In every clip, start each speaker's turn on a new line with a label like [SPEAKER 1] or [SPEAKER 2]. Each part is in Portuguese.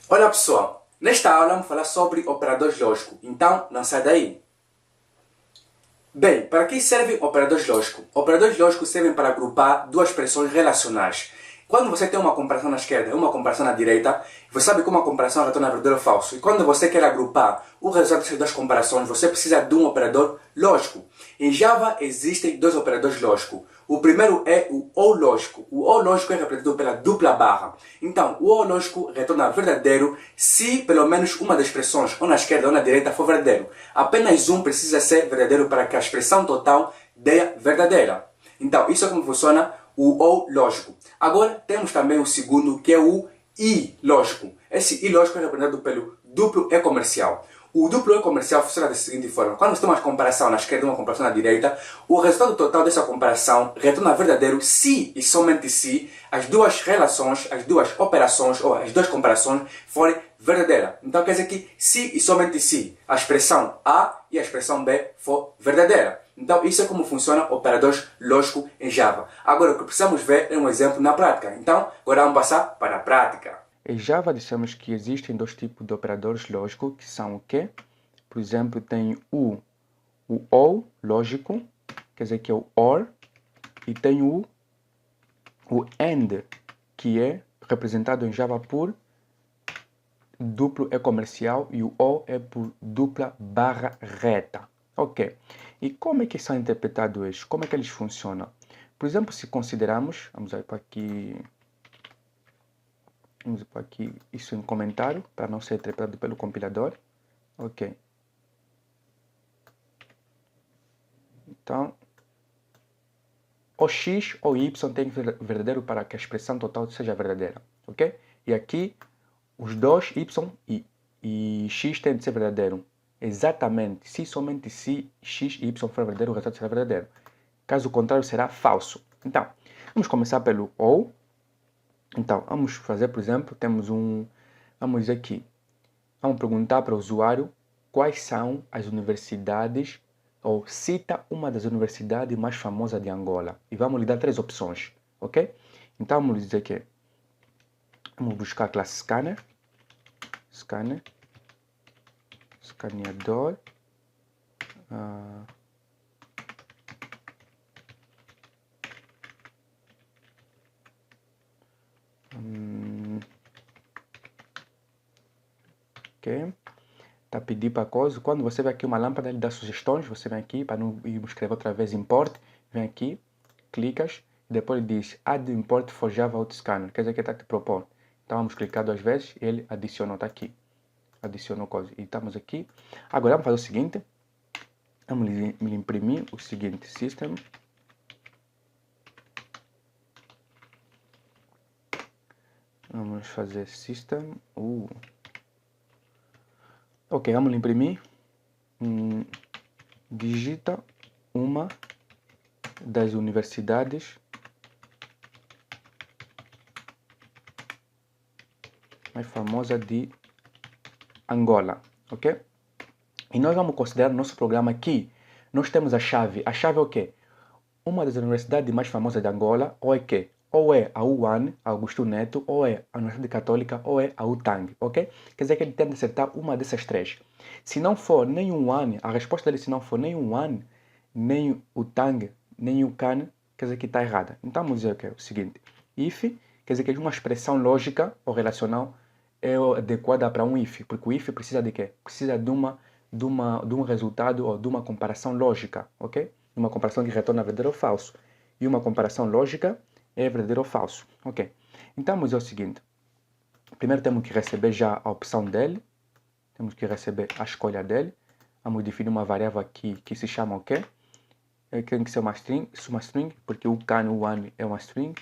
[SPEAKER 1] Olá pessoal, nesta aula vamos falar sobre operadores lógicos, então não sai daí. Bem, para que servem operadores lógicos? Operadores lógicos servem para agrupar duas expressões relacionais. Quando você tem uma comparação na esquerda e uma comparação na direita, você sabe que uma comparação retorna verdadeiro ou falso. E quando você quer agrupar o resultado dessas duas comparações, você precisa de um operador lógico. Em Java existem dois operadores lógicos. O primeiro é o OR lógico. O OR lógico é representado pela dupla barra. Então, o OR lógico retorna verdadeiro se pelo menos uma das expressões, ou na esquerda ou na direita, for verdadeiro. Apenas um precisa ser verdadeiro para que a expressão total dê verdadeira. Então, isso é como funciona o OR lógico. Agora, temos também o segundo, que é o I lógico. Esse I lógico é representado pelo duplo E comercial. O duplo E comercial funciona da seguinte forma. Quando você tem uma comparação na esquerda e uma comparação na direita, o resultado total dessa comparação retorna verdadeiro se e somente se as duas relações, as duas operações ou as duas comparações forem verdadeiras. Então quer dizer que se e somente se a expressão A e a expressão B for verdadeira. Então isso é como funciona operadores lógicos em Java. Agora o que precisamos ver é um exemplo na prática. Então agora vamos passar para a prática.
[SPEAKER 2] Em Java dissemos que existem dois tipos de operadores lógicos, que são o quê? Por exemplo, tem o OR lógico, quer dizer que é o OR, e tem o AND, que é representado em Java por duplo E comercial e o O é por dupla barra reta. Ok. E como é que são interpretados eles? Como é que eles funcionam? Por exemplo, se considerarmos, vamos para aqui isso em comentário, para não ser interpretado pelo compilador. Ok. Então, o x ou y tem que ser verdadeiro para que a expressão total seja verdadeira. Ok? E aqui, os dois y e x têm de ser verdadeiro. Exatamente. Se somente se x e y for verdadeiro, o resultado será verdadeiro. Caso contrário, será falso. Então, vamos começar pelo ou. Então, vamos fazer, por exemplo, vamos dizer aqui, vamos perguntar para o usuário quais são as universidades, ou cita uma das universidades mais famosas de Angola. E vamos lhe dar três opções, ok? Então, vamos dizer que vamos buscar a classe escaneador, ok? Tá pedir para coisa. Quando você vê aqui uma lâmpada, ele dá sugestões. Você vem aqui, para não escrever outra vez import, vem aqui, clicas, e depois ele diz add import for Java Autoscanner, quer dizer que está te propondo. Então vamos clicar duas vezes e ele adiciona, está aqui. Adicionou coisa. E estamos aqui. Agora vamos fazer o seguinte. Vamos imprimir o seguinte, system. Vamos fazer system. Ok, vamos imprimir. Digita uma das universidades mais famosas de Angola, ok? E nós vamos considerar no nosso programa aqui, nós temos a chave. A chave é o quê? Uma das universidades mais famosas de Angola, ou é que? Ou é a UAN, Augusto Neto, ou é a Universidade Católica, ou é a UTANG, ok? Quer dizer que ele tem de acertar uma dessas três. Se não for nem o UAN, a resposta dele se não for nem o UAN, nem o TANG, nem o CAN, quer dizer que está errada. Então vamos dizer o seguinte, if, quer dizer que uma expressão lógica ou relacional é adequada para um if, porque o if precisa de quê? Precisa de um resultado ou de uma comparação lógica, ok? Uma comparação que retorna verdadeiro ou falso. E uma comparação lógica é verdadeiro ou falso, ok? Então vamos dizer o seguinte, primeiro temos que receber já a opção dele, temos que receber a escolha dele, vamos definir uma variável aqui que se chama o quê? Tem que ser uma string, porque o can, o one é uma string,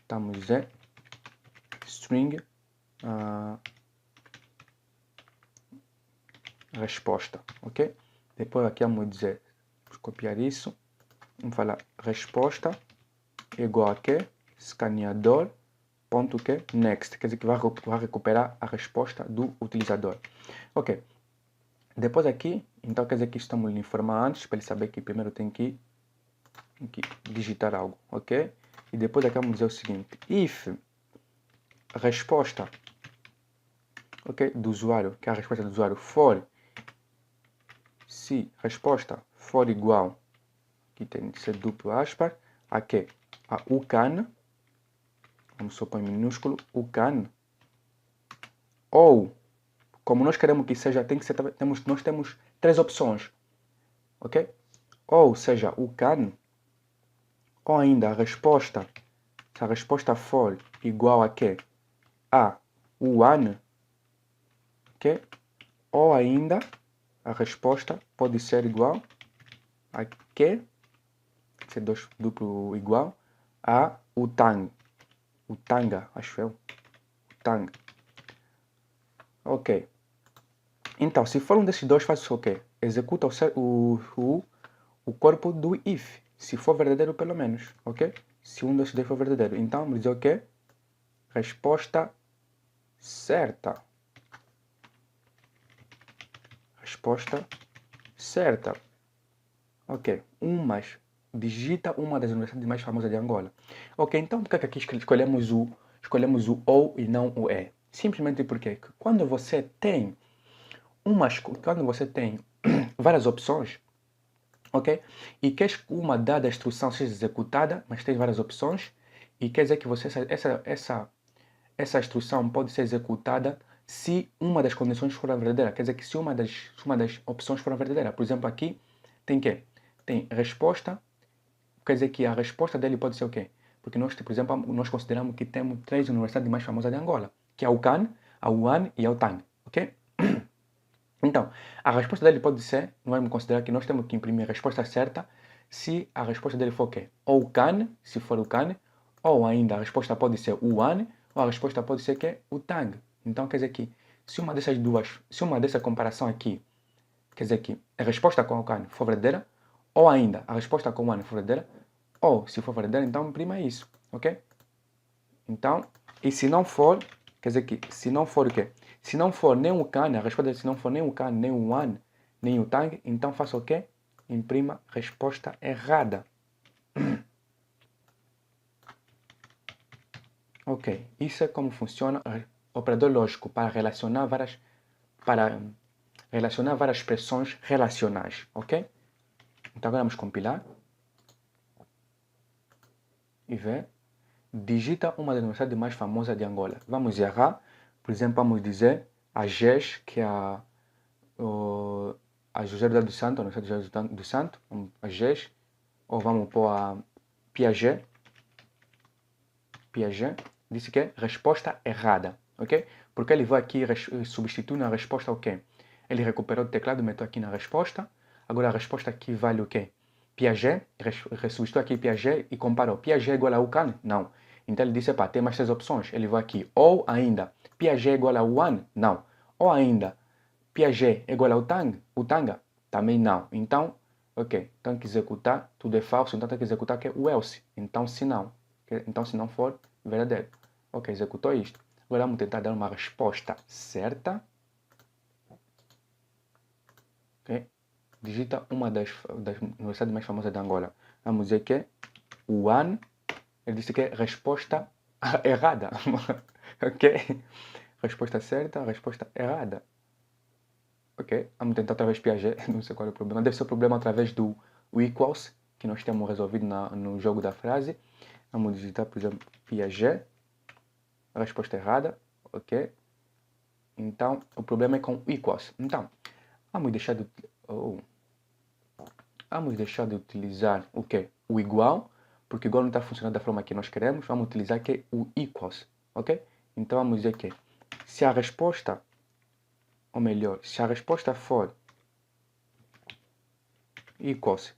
[SPEAKER 2] estamos dizer string resposta, ok? Depois aqui vamos dizer, copiar isso, vamos falar resposta igual a quê? Escaneador ponto que next, quer dizer que vai recuperar a resposta do utilizador, ok? Depois aqui, então quer dizer que estamos lhe informar antes, para ele saber que primeiro tem que digitar algo, ok? E depois aqui vamos dizer o seguinte, if resposta ok, do usuário, que é a resposta do usuário, for, se resposta for igual, aqui tem de ser duplo aspas, a quê? A ucan, vamos supor em minúsculo, ucan, ou, como nós queremos que seja, tem que ser, nós temos três opções, ok? Ou seja, ucan, ou ainda a resposta, se a resposta for igual a quê? A one, ok? Ou ainda a resposta pode ser igual a que, ser dois duplo igual, a utanga, acho eu, utanga. Ok. Então, se for um desses dois, faz o quê? Executa o corpo do if, se for verdadeiro pelo menos, ok? Se um desses dois for verdadeiro. Então, vamos dizer o quê? Resposta certa. Resposta certa. Ok. Digita uma das universidades mais famosas de Angola. Ok, então por que aqui escolhemos o ou e não o é? Simplesmente porque quando você tem várias opções, ok? E queres que uma dada instrução seja executada, mas tens várias opções, e quer dizer que essa instrução pode ser executada se uma das condições for verdadeira. Quer dizer que se uma das opções for verdadeira. Por exemplo, aqui tem quê? Tem resposta, quer dizer que a resposta dele pode ser o quê? Porque nós, por exemplo, nós consideramos que temos três universidades mais famosas de Angola, que é a UCAN, a UAN e a UTANG, ok? Então, a resposta dele pode ser, nós vamos considerar que nós temos que imprimir a resposta certa se a resposta dele for o quê? Ou o CAN, se for o CAN, ou ainda a resposta pode ser o WAN, ou a resposta pode ser que o TANG. Então, quer dizer que se uma dessa comparação aqui, quer dizer que a resposta com o CAN for verdadeira, ou ainda a resposta com o WAN for verdadeira, ou se for verdadeira, então imprima isso, ok? Então, e se não for, quer dizer que se não for o quê? Se não for nem o CAN, a resposta é se não for nem o CAN, nem o WAN, nem o TANG, então faça o quê? Imprima resposta errada. Ok, isso é como funciona o operador lógico para relacionar várias expressões relacionais, ok? Então agora vamos compilar e ver. Digita uma das universidades mais famosas de Angola. Vamos errar, por exemplo, vamos dizer a GES, que é a José dos Santos, a Universidade de José dos Santos, a GES, ou vamos pôr a Piaget. Piaget disse que é resposta errada, ok? Porque ele vai aqui substituir na resposta o quê? Ele recuperou o teclado, meteu aqui na resposta, agora a resposta aqui vale o quê? Piaget, substituiu aqui Piaget e comparou. Piaget é igual a UCAN? Não. Então ele disse, pá, tem mais três opções. Ele vai aqui, ou ainda, Piaget é igual a UAN? Não. Ou ainda, Piaget é igual ao Utanga? Também não. Então, ok, tem que executar, tudo é falso, então tem que executar que é o else. Então, se não for verdadeiro. Ok, executou isto. Agora vamos tentar dar uma resposta certa. Ok, digita uma das universidades mais famosas de Angola. Vamos dizer que é UAN. Ele disse que é resposta errada. Ok, resposta certa, resposta errada. Ok, vamos tentar através de Piaget, não sei qual é o problema. Deve ser o problema através do equals, que nós temos resolvido no jogo da frase. Vamos digitar, por exemplo, Piaget. A resposta errada, ok? Então, o problema é com equals. Então, vamos deixar de utilizar o quê? O igual, porque igual não está funcionando da forma que nós queremos. Vamos utilizar que o equals, ok? Então, vamos dizer que se a resposta, ou melhor, se a resposta for equals,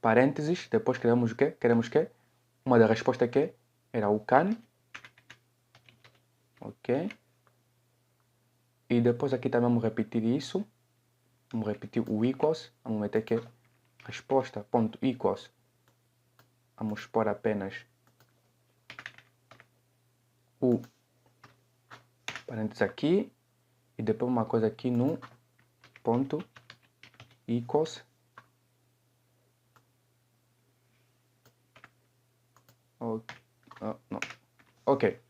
[SPEAKER 2] parênteses, depois queremos o quê? Queremos que uma da resposta que era o can, ok? E depois aqui também vamos repetir isso. Vamos repetir o equals. Vamos meter que resposta.equals. Vamos pôr apenas o parênteses aqui. E depois uma coisa aqui no ponto equals. Ok.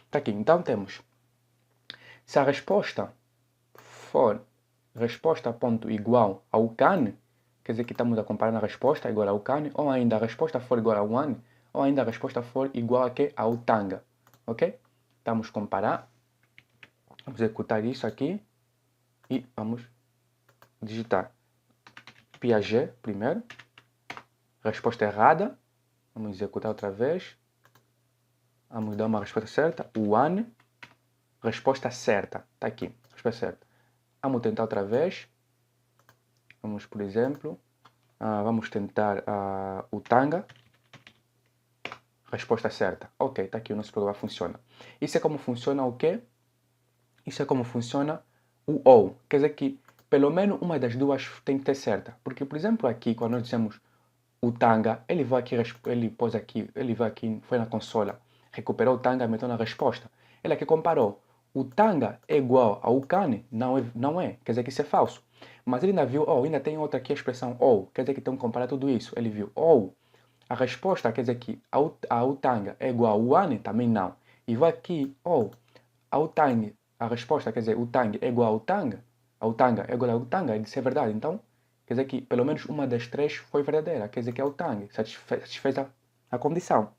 [SPEAKER 2] Tá aqui. Então temos. Se a resposta for resposta ponto igual ao CAN, quer dizer que estamos a comparar a resposta igual ao CAN, ou ainda a resposta for igual ao one, ou ainda a resposta for igual aqui ao tanga, ok? Vamos comparar, vamos executar isso aqui e vamos digitar Piaget primeiro, resposta errada, vamos executar outra vez, vamos dar uma resposta certa, one, resposta certa, está aqui, resposta certa. Vamos tentar outra vez, vamos por exemplo, vamos tentar o tanga, resposta certa. Ok, está aqui, o nosso programa funciona. Isso é como funciona o quê? Isso é como funciona o OU. Quer dizer que pelo menos uma das duas tem que ter certa. Porque, por exemplo, aqui, quando nós dizemos o tanga, ele vai aqui, ele vai aqui, foi na consola, recuperou o tanga e meteu na resposta. Ele aqui comparou. O tanga é igual ao cane? Não é. Quer dizer que isso é falso. Mas ele ainda viu, ainda tem outra aqui, a expressão ou. Quer dizer que tem que comparar tudo isso. Ele viu, a resposta quer dizer que ao tanga é igual ao one? Também não. E vai aqui, ao tang, a resposta quer dizer o tang é igual ao tanga é igual ao tanga, isso é verdade. Então, quer dizer que pelo menos uma das três foi verdadeira. Quer dizer que é o tang, satisfez a condição.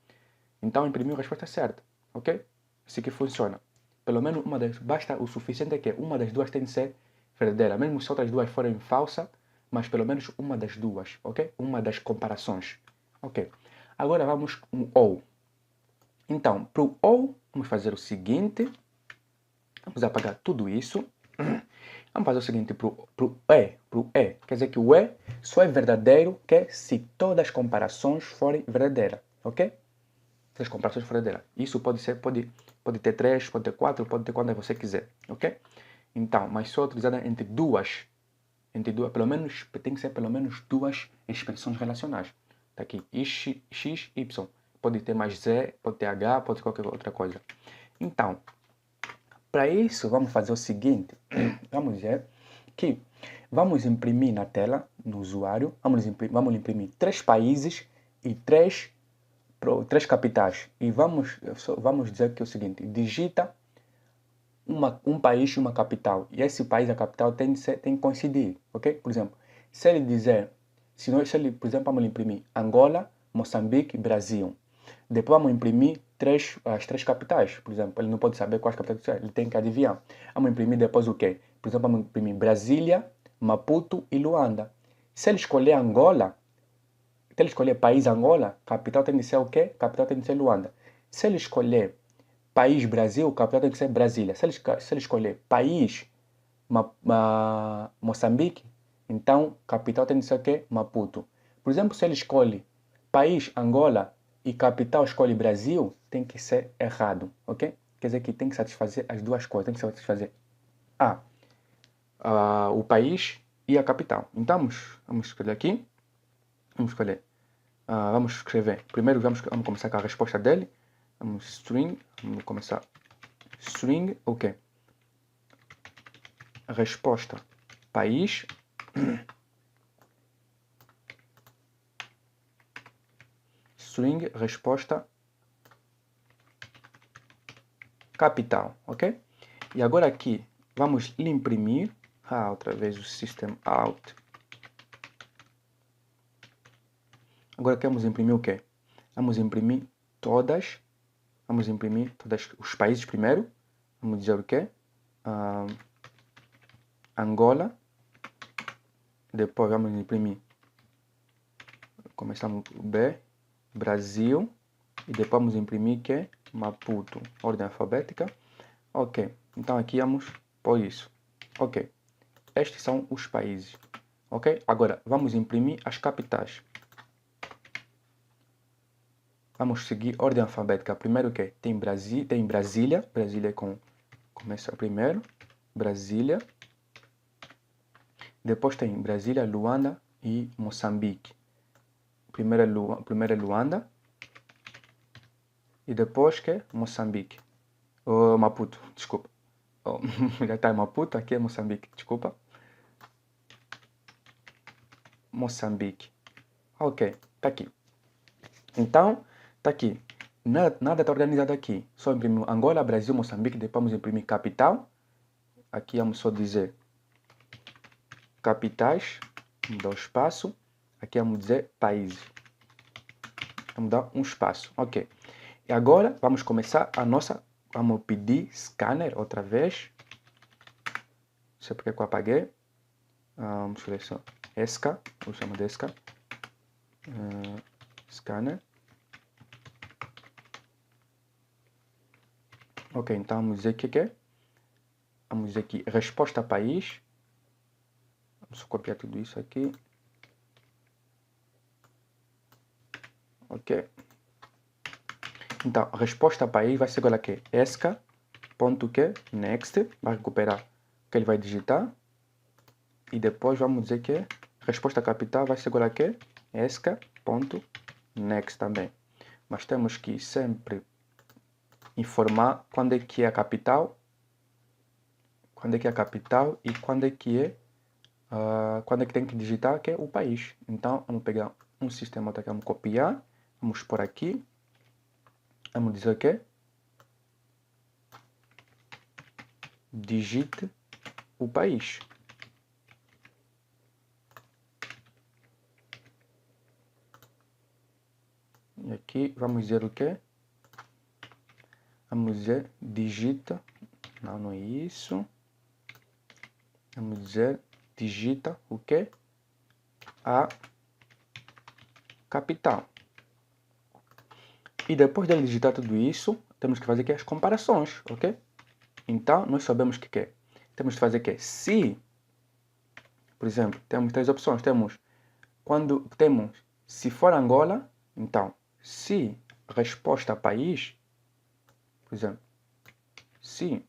[SPEAKER 2] Então, imprimiu a resposta certa. Ok? Assim que funciona. Pelo menos uma das... Basta o suficiente que uma das duas tem que ser verdadeira. Mesmo se outras duas forem falsas, mas pelo menos uma das duas. Ok? Uma das comparações. Ok. Agora vamos com o OU. Então, para o OU, vamos fazer o seguinte. Vamos apagar tudo isso. Vamos fazer o seguinte para o E. Quer dizer que o E só é verdadeiro se todas as comparações forem verdadeiras. Ok? As comparações verdadeiras. Isso pode ter 3, pode ter 4, pode ter quantas você quiser. Ok? Então, mas só utilizada entre duas, pelo menos, tem que ser pelo menos duas expressões relacionais. Está aqui, x, y. Pode ter mais z, pode ter h, pode ter qualquer outra coisa. Então, para isso, vamos fazer o seguinte. Vamos dizer que vamos imprimir na tela, no usuário, vamos imprimir 3 países e 3 capitais. E vamos dizer que é o seguinte, digita um país e uma capital. E esse país e a capital tem que coincidir, ok? Por exemplo, se ele dizer, por exemplo, vamos imprimir Angola, Moçambique e Brasil. Depois vamos imprimir as 3 capitais. Por exemplo, ele não pode saber quais capitais são, ele tem que adivinhar. Vamos imprimir depois o quê? Por exemplo, vamos imprimir Brasília, Maputo e Luanda. Se ele escolher Angola, se ele escolher país Angola, capital tem que ser o quê? Capital tem que ser Luanda. Se ele escolher país Brasil, capital tem que ser Brasília. Se ele escolher país Moçambique, então capital tem que ser o quê? Maputo. Por exemplo, se ele escolhe país Angola e capital escolhe Brasil, tem que ser errado, ok? Quer dizer que tem que satisfazer as duas coisas. Tem que satisfazer o país e a capital. Então, vamos escolher aqui. Vamos escrever. Primeiro vamos começar com a resposta dele. Vamos começar. String, ok. Resposta, país. String, resposta, capital, ok? E agora aqui, vamos lhe imprimir. Outra vez o system out. Agora queremos imprimir o quê? Vamos imprimir todos os países primeiro. Vamos dizer o quê? Angola. Depois vamos imprimir. Começamos com B. Brasil. E depois vamos imprimir o quê? Maputo. Ordem alfabética. Ok. Então aqui vamos pôr isso. Ok. Estes são os países. Ok? Agora vamos imprimir as capitais. Vamos seguir ordem alfabética. Primeiro o quê? Tem Brasília. Brasília começa primeiro. Brasília. Depois tem Brasília, Luanda e Moçambique. Primeiro é Luanda. E depois que é Moçambique. Maputo, desculpa. Já está em Maputo, aqui é Moçambique, desculpa. Moçambique. Ok, está aqui. Então, está aqui. Nada está organizado aqui. Só imprimimos Angola, Brasil, Moçambique. Depois vamos imprimir capital. Aqui vamos só dizer capitais, vamos dar um espaço. Aqui vamos dizer países. Vamos dar um espaço, ok. E agora vamos começar a nossa, vamos pedir scanner outra vez. Não sei porque eu apaguei. Vamos selecionar ESCA, vou chamar de ESCA. Scanner. Ok, então vamos dizer que é. Vamos dizer aqui, resposta país. Vamos copiar tudo isso aqui. Ok. Então, resposta país vai ser igual a quê? ESCA.que, next, vai recuperar o que ele vai digitar. E depois vamos dizer que resposta capital vai ser igual a quê? ESCA.next também. Mas temos que sempre informar quando é que é a capital, quando é que é a capital e quando é que tem que digitar que é o país. Então, vamos pegar um sistema aqui, vamos copiar, vamos por aqui, vamos dizer que digite o país. E aqui vamos dizer o quê? Vamos dizer digita, não é isso. Vamos dizer digita o quê? A capital. E depois de digitar tudo isso, temos que fazer aqui as comparações, ok? Então, nós sabemos que é. Temos que fazer o quê? Se, por exemplo, temos três opções. Se for Angola, então, se resposta país, por exemplo, se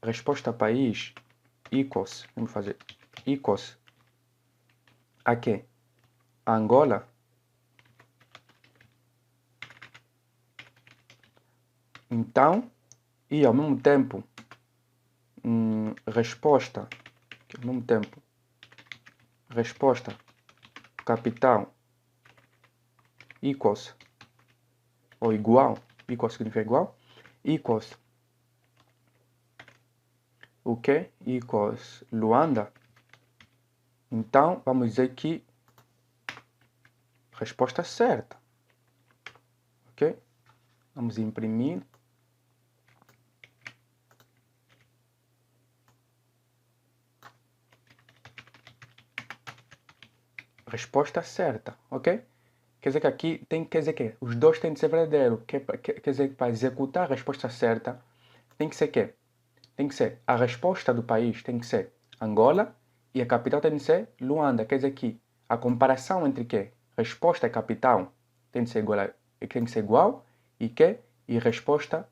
[SPEAKER 2] resposta país equals, vamos fazer equals a quê? Angola, então, e ao mesmo tempo, resposta capital equals, ou igual, equals significa igual, equals, o que? Equals Luanda. Então, vamos dizer que resposta certa. Ok? Vamos imprimir. Resposta certa, ok? Quer dizer que aqui quer dizer que os dois têm de ser verdadeiro. Quer dizer que para executar a resposta certa, tem que ser quê? Tem que ser a resposta do país, tem que ser Angola e a capital tem que ser Luanda. Quer dizer que a comparação entre quê? Resposta e capital tem que ser igual e que e resposta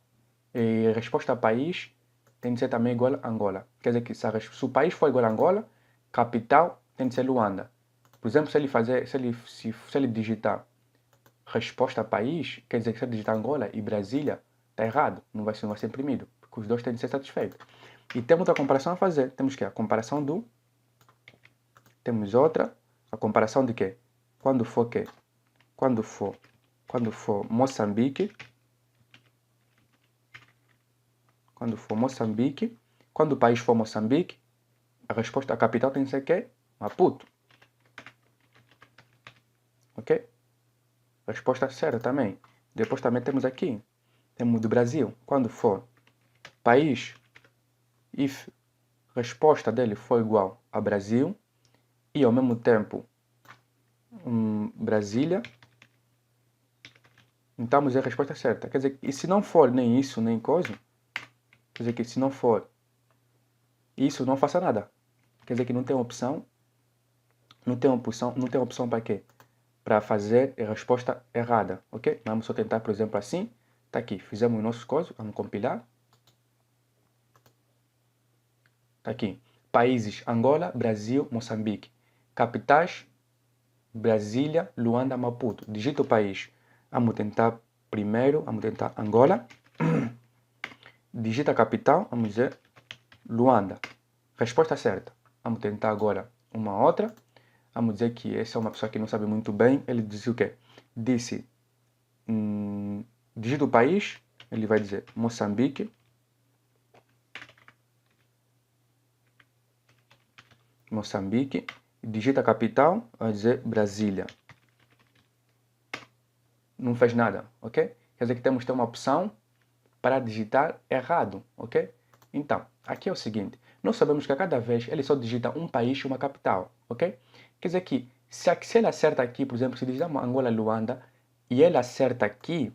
[SPEAKER 2] a país tem que ser também igual a Angola. Quer dizer que se o país for igual a Angola, capital tem que ser Luanda. Por exemplo, se ele digitar resposta a país, quer dizer que se ele digitar Angola e Brasília, está errado, não vai ser imprimido, porque os dois têm de ser satisfeitos. E temos outra comparação a fazer. Temos que a comparação do. Temos outra. A comparação de quê? Quando for quê? Quando for Moçambique. Quando for Moçambique. Quando o país for Moçambique, a capital tem que ser quê? Maputo. Ok? Resposta certa também. Depois também temos aqui. Temos do Brasil. Quando for país, if resposta dele for igual a Brasil e ao mesmo tempo Brasília, então vamos dizer a resposta certa. Quer dizer, e se não for nem isso, nem coisa, quer dizer que se não for isso, não faça nada. Quer dizer que não tem opção. Não tem opção para quê? Para fazer a resposta errada, ok? Vamos só tentar, por exemplo, assim. Tá aqui, fizemos o nosso código, vamos compilar. Tá aqui. Países: Angola, Brasil, Moçambique. Capitais: Brasília, Luanda, Maputo. Digita o país. Vamos tentar primeiro, vamos tentar Angola. Digita a capital, vamos dizer Luanda. Resposta certa. Vamos tentar agora uma outra. Vamos dizer que essa é uma pessoa que não sabe muito bem. Ele disse o quê? Disse, digita o país, ele vai dizer Moçambique. Moçambique, digita a capital, vai dizer Brasília. Não fez nada, ok? Quer dizer que temos que ter uma opção para digitar errado, ok? Então, aqui é o seguinte, nós sabemos que a cada vez ele só digita um país e uma capital, ok? Quer dizer que se ele acerta aqui, por exemplo, se digitar Angola, Luanda, e ele acerta aqui,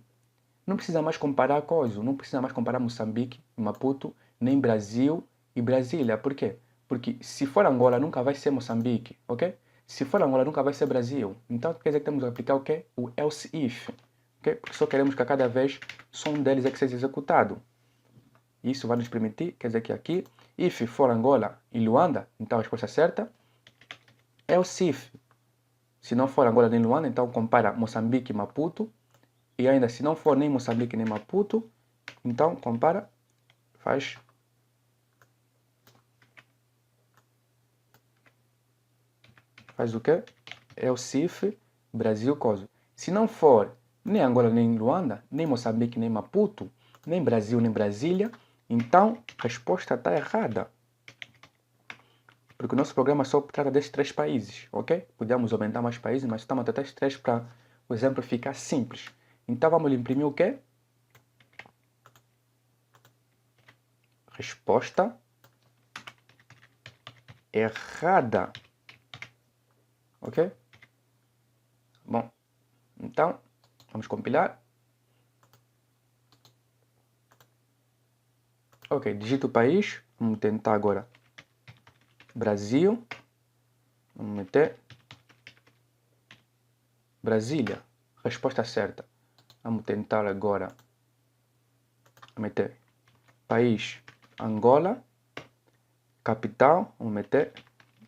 [SPEAKER 2] não precisa mais comparar a coisa, não precisa mais comparar Moçambique, Maputo, nem Brasil e Brasília. Por quê? Porque se for Angola, nunca vai ser Moçambique, ok? Se for Angola, nunca vai ser Brasil. Então, quer dizer que temos que aplicar o quê? O else if, ok? Porque só queremos que a cada vez só um deles é que seja executado. Isso vai nos permitir, quer dizer que aqui, if for Angola e Luanda, então a resposta certa é o if. Se não for Angola nem Luanda, então compara Moçambique e Maputo. E ainda se não for nem Moçambique nem Maputo, então compara, faz o quê? É o CIF, Brasil, coisa. Se não for nem Angola nem Luanda, nem Moçambique nem Maputo, nem Brasil nem Brasília, então a resposta está errada. Porque o nosso programa só trata desses 3 países, ok? Podemos aumentar mais países, mas estamos a tratar esses 3 para o exemplo ficar simples. Então vamos imprimir o quê? Resposta errada. Ok? Bom, então vamos compilar. Ok, digita o país. Vamos tentar agora Brasil. Vamos meter Brasília. Resposta certa. Vamos tentar agora meter país Angola. Capital. Vamos meter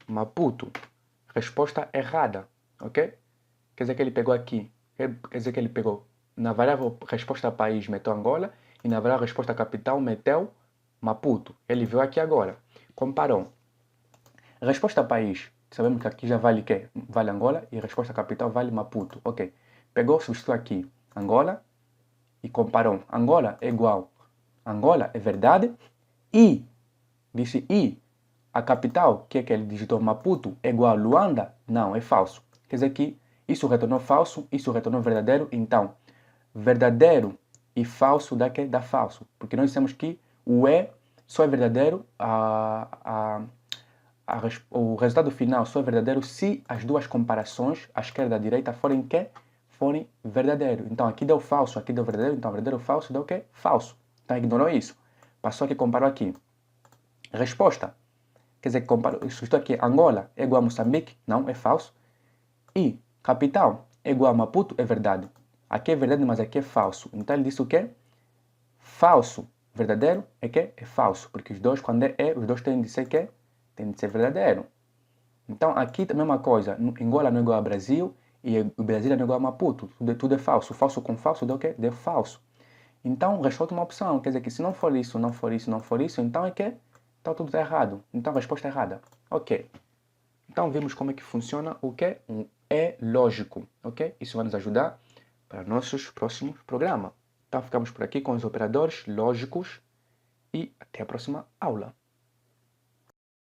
[SPEAKER 2] Maputo. Resposta errada. Ok? Quer dizer que ele pegou aqui. Quer dizer que ele pegou na variável resposta país meteu Angola e na variável resposta capital meteu Maputo. Ele viu aqui agora. Comparou. Resposta país, sabemos que aqui já vale o quê? Vale Angola e resposta capital vale Maputo. Ok. Pegou, substituiu aqui Angola e comparou. Angola é igual. Angola é verdade e, disse e, a capital, que é que ele digitou Maputo, é igual a Luanda? Não, é falso. Quer dizer que isso retornou falso, isso retornou verdadeiro. Então, verdadeiro e falso dá que? Dá falso. Porque nós dissemos que o só é verdadeiro, o resultado final só é verdadeiro se as duas comparações, a esquerda e a direita, forem que? Forem verdadeiro. Então aqui deu falso, aqui deu verdadeiro, então verdadeiro falso deu o quê? Falso. Então ignorou isso. Passou aqui, comparou aqui. Resposta. Quer dizer que comparou, substituiu aqui Angola é igual a Moçambique? Não, é falso. E capital é igual a Maputo? É verdade. Aqui é verdade, mas aqui é falso. Então ele disse o quê? Falso. Verdadeiro é que? É falso. Porque os dois, quando os dois têm de ser que? Tem de ser verdadeiro. Então aqui a mesma coisa. Angola não é igual a Brasil e o Brasil não é igual a Maputo. Tudo é falso. Falso com falso deu o quê? Deu falso. Então restou uma opção. Quer dizer que se não for isso, não for isso, não for isso, então é que? Então tudo está errado. Então a resposta é errada. Ok. Então vimos como é que funciona o que? Um é lógico. Ok? Isso vai nos ajudar para nossos próximos programas. Então ficamos por aqui com os operadores lógicos e até a próxima aula.